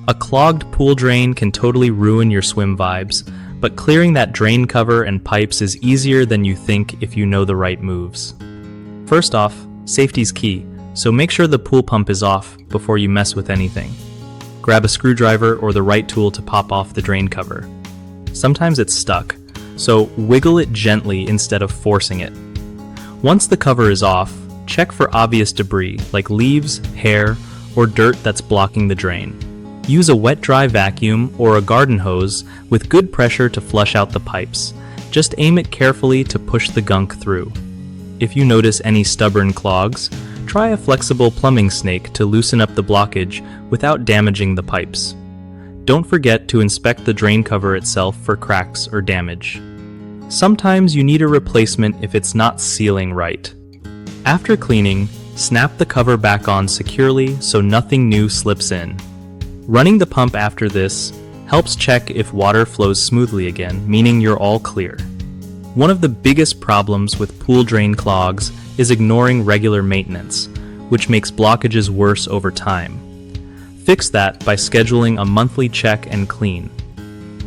A clogged pool drain can totally ruin your swim vibes, but clearing that drain cover and pipes is easier than you think if you know the right moves. First off, safety's key, so make sure the pool pump is off before you mess with anything. Grab a screwdriver or the right tool to pop off the drain cover. Sometimes it's stuck, so wiggle it gently instead of forcing it. Once the cover is off, check for obvious debris like leaves, hair, or dirt that's blocking the drain. Use a wet-dry vacuum or a garden hose with good pressure to flush out the pipes. Just aim it carefully to push the gunk through. If you notice any stubborn clogs, try a flexible plumbing snake to loosen up the blockage without damaging the pipes. Don't forget to inspect the drain cover itself for cracks or damage. Sometimes you need a replacement if it's not sealing right. After cleaning, snap the cover back on securely so nothing new slips in. Running the pump after this helps check if water flows smoothly again, meaning you're all clear. One of the biggest problems with pool drain clogs is ignoring regular maintenance, which makes blockages worse over time. Fix that by scheduling a monthly check and clean.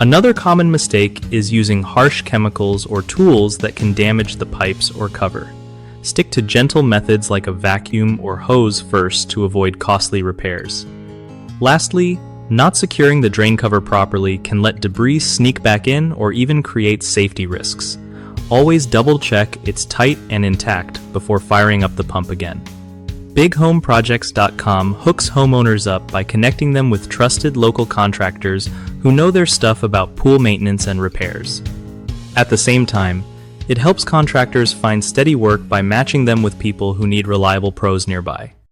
Another common mistake is using harsh chemicals or tools that can damage the pipes or cover. Stick to gentle methods like a vacuum or hose first to avoid costly repairs. Lastly, not securing the drain cover properly can let debris sneak back in or even create safety risks. Always double-check it's tight and intact before firing up the pump again. BigHomeProjects.com hooks homeowners up by connecting them with trusted local contractors who know their stuff about pool maintenance and repairs. At the same time, it helps contractors find steady work by matching them with people who need reliable pros nearby.